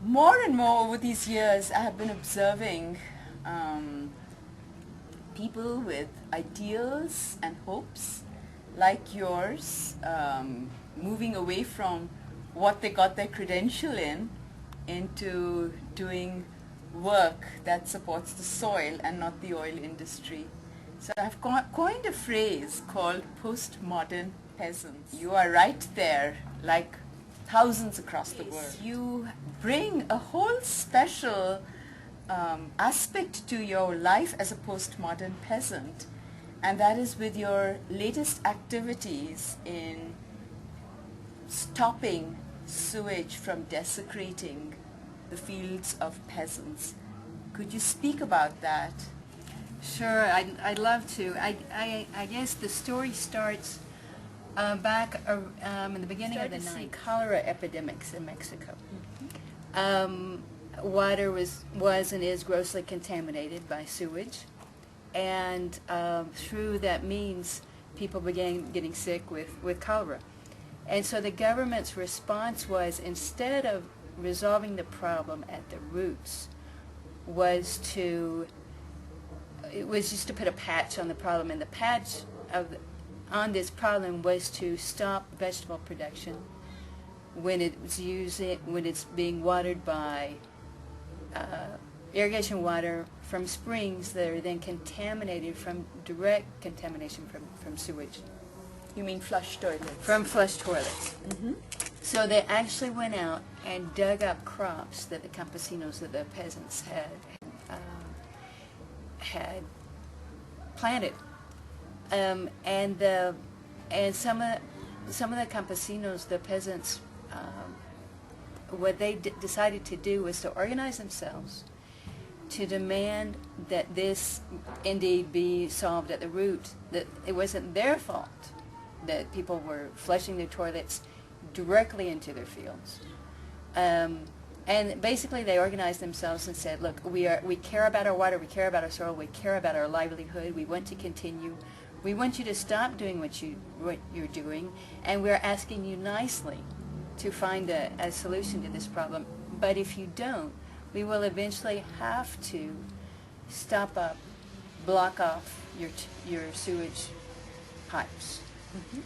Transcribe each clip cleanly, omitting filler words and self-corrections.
more and more over these years, I have been observing people with ideals and hopes like yours, moving away from what they got their credential in into doing work that supports the soil and not the oil industry. So I've coined a phrase called postmodern peasants. You are right there, like thousands across the world. You bring a whole special aspect to your life as a postmodern peasant, and that is with your latest activities in stopping sewage from desecrating the fields of peasants. Could you speak about that? Sure, I'd love to. I guess the story starts back in the beginning of the 90s. Cholera epidemics in Mexico. Water was and is grossly contaminated by sewage, and through that means people began getting sick with cholera. And so the government's response was, instead of resolving the problem at the roots, was just to put a patch on the problem, and the patch on this problem was to stop vegetable production when it's being watered by irrigation water from springs that are then contaminated from direct contamination from sewage. You mean flush toilets? From flush toilets. Mm-hmm. So they actually went out and dug up crops that the campesinos, that the peasants had planted, and some of the campesinos, the peasants, what they decided to do was to organize themselves to demand that this indeed be solved at the root, that it wasn't their fault that people were flushing their toilets directly into their fields. And basically they organized themselves and said, look, we care about our water, we care about our soil, we care about our livelihood, we want to continue. We want you to stop doing what you're doing, and we're asking you nicely to find a solution to this problem. But if you don't, we will eventually have to block off your sewage pipes. Mm-hmm.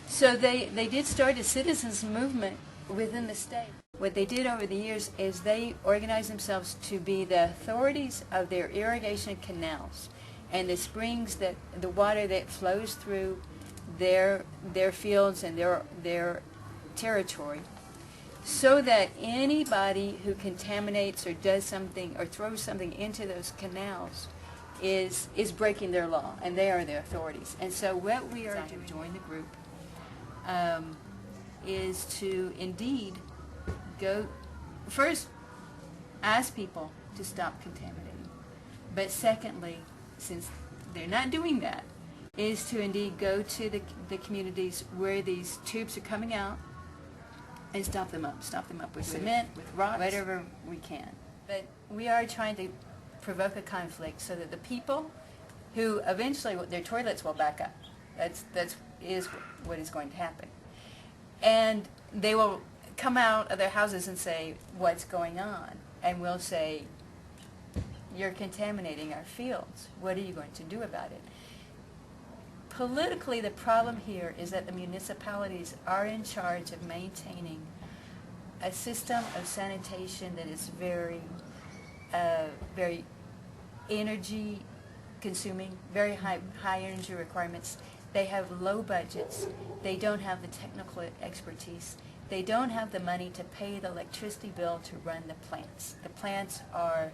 So they did start a citizens movement within the state. What they did over the years is they organized themselves to be the authorities of their irrigation canals and the springs, that the water that flows through their fields and their territory, so that anybody who contaminates or does something or throws something into those canals is breaking their law, and they are the authorities. And so what we are doing, join the group, is to indeed go first, ask people to stop contaminating, but secondly, since they're not doing that, is to indeed go to the communities where these tubes are coming out and stop them up with cement, with rocks, whatever we can. But we are trying to provoke a conflict so that the people who eventually their toilets will back up. That is what is going to happen. And they will come out of their houses and say, what's going on? And we'll say, you're contaminating our fields. What are you going to do about it? Politically, the problem here is that the municipalities are in charge of maintaining a system of sanitation that is very energy consuming, very high energy requirements. They have low budgets. They don't have the technical expertise. They don't have the money to pay the electricity bill to run the plants. The plants are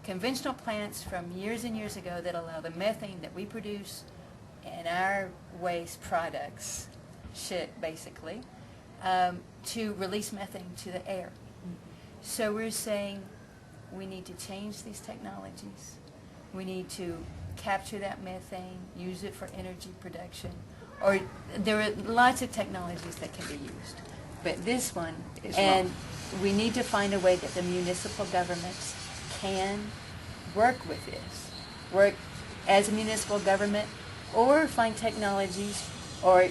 conventional plants from years and years ago that allow the methane that we produce and our waste products, shit basically, to release methane to the air. So we're saying we need to change these technologies. We need to capture that methane, use it for energy production, or there are lots of technologies that can be used. But this one is wrong. We need to find a way that the municipal governments can work with this, work as a municipal government, or find technologies or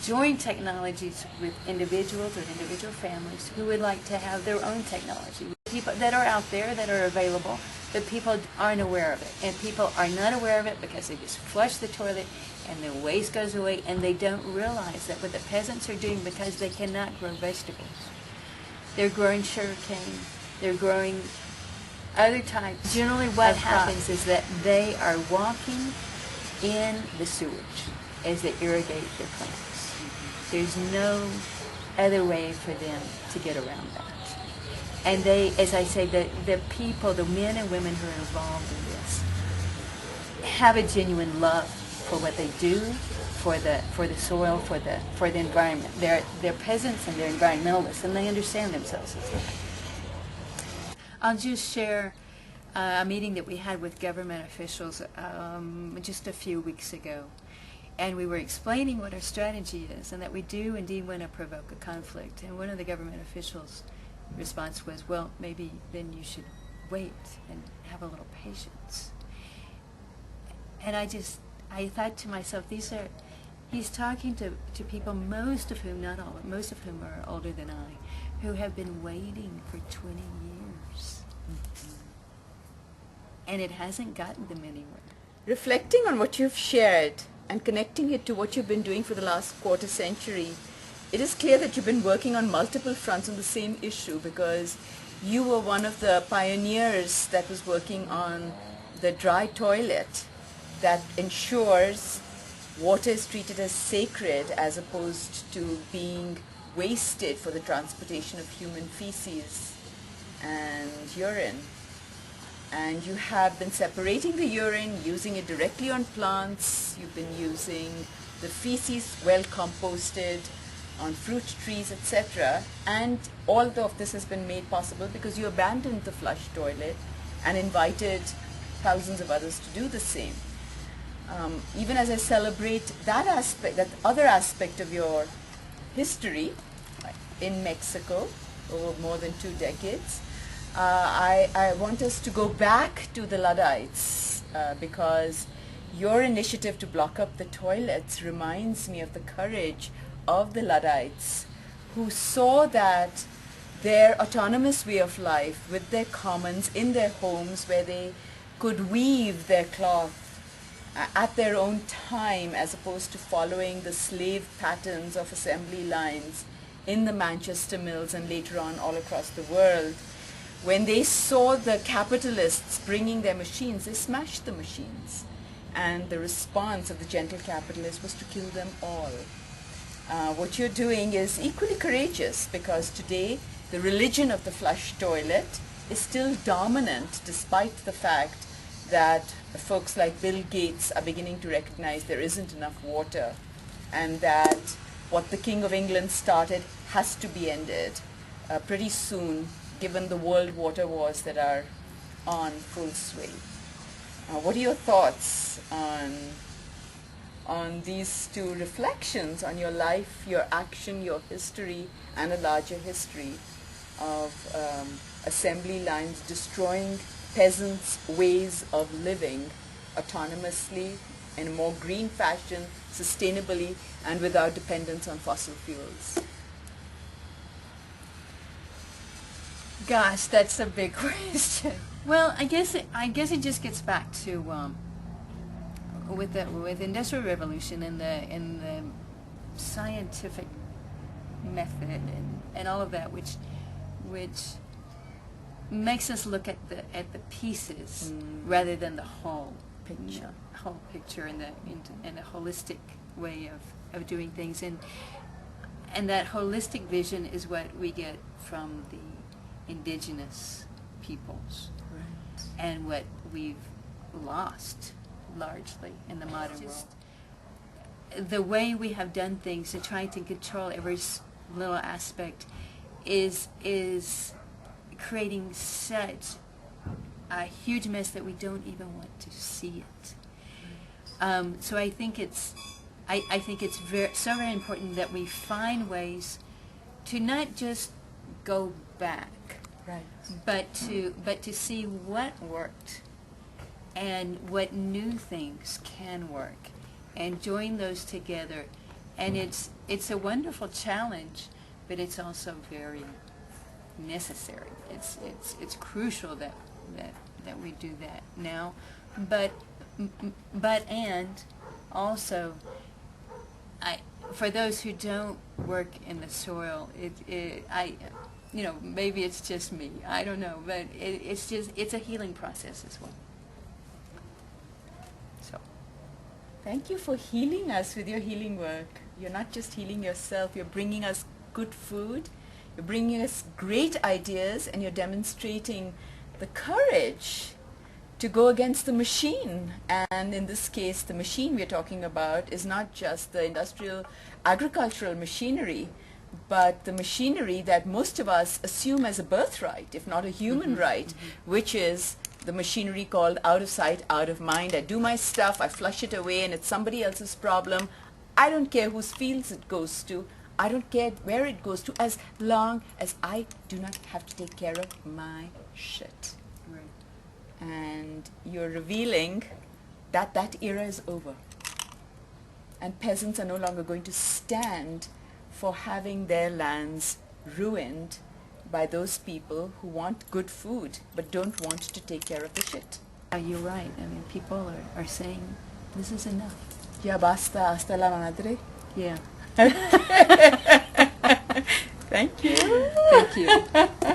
join technologies with individuals or individual families who would like to have their own technology. People that are out there that are available, but people aren't aware of it. And people are not aware of it because they just flush the toilet and the waste goes away, and they don't realize that what the peasants are doing, because they cannot grow vegetables. They're growing sugarcane, they're growing other types. Generally what happens is that they are walking in the sewage as they irrigate their plants. There's no other way for them to get around that. And they, as I say, the people, the men and women who are involved in this, have a genuine love for what they do, for the soil, for the environment. They're peasants and they're environmentalists, and they understand themselves as that. I'll just share a meeting that we had with government officials just a few weeks ago. And we were explaining what our strategy is, and that we do indeed want to provoke a conflict. And one of the government officials' response was, well, maybe then you should wait and have a little patience. And I thought to myself, he's talking to people, most of whom, not all, but most of whom are older than I, who have been waiting for 20 years. And it hasn't gotten them anywhere. Reflecting on what you've shared and connecting it to what you've been doing for the last quarter century, it is clear that you've been working on multiple fronts on the same issue, because you were one of the pioneers that was working on the dry toilet that ensures water is treated as sacred as opposed to being wasted for the transportation of human feces and urine. And you have been separating the urine, using it directly on plants. You've been using the feces, well composted, on fruit trees, etc. And all of this has been made possible because you abandoned the flush toilet and invited thousands of others to do the same. Even as I celebrate that aspect, that other aspect of your history in Mexico over more than 2 decades, I want us to go back to the Luddites because your initiative to block up the toilets reminds me of the courage of the Luddites, who saw that their autonomous way of life with their commons in their homes, where they could weave their cloth at their own time as opposed to following the slave patterns of assembly lines in the Manchester mills and later on all across the world. When they saw the capitalists bringing their machines, they smashed the machines. And the response of the gentle capitalist was to kill them all. What you're doing is equally courageous, because today the religion of the flush toilet is still dominant, despite the fact that folks like Bill Gates are beginning to recognize there isn't enough water, and that what the King of England started has to be ended pretty soon, given the world water wars that are on full sway. What are your thoughts on these two reflections on your life, your action, your history, and a larger history of assembly lines destroying peasants' ways of living autonomously, in a more green fashion, sustainably, and without dependence on fossil fuels? Gosh, that's a big question. Well, I guess it just gets back to with the Industrial Revolution and the scientific method and all of that, which makes us look at the pieces rather than the whole picture, and a holistic way of doing things, and that holistic vision is what we get from the indigenous peoples, right, and what we've lost largely in the modern world. The way we have done things to try to control every little aspect is creating such a huge mess that we don't even want to see it. So I think it's very important that we find ways to not just go back, right, but to see what worked and what new things can work, and join those together And it's a wonderful challenge, but it's also very necessary. It's crucial that we do that now, but and also, for those who don't work in the soil, maybe it's just me. I don't know, but it's a healing process as well. So, thank you for healing us with your healing work. You're not just healing yourself, you're bringing us good food, you're bringing us great ideas, and you're demonstrating the courage to go against the machine. And in this case, the machine we're talking about is not just the industrial agricultural machinery, but the machinery that most of us assume as a birthright, if not a human right, which is the machinery called out of sight, out of mind. I do my stuff, I flush it away, and it's somebody else's problem. I don't care whose fields it goes to. I don't care where it goes to, as long as I do not have to take care of my shit. right. And you're revealing that that era is over. And peasants are no longer going to stand for having their lands ruined by those people who want good food but don't want to take care of the shit. You're right. I mean, people are saying, this is enough. Ya basta, hasta la madre. Yeah. Thank you. Thank you.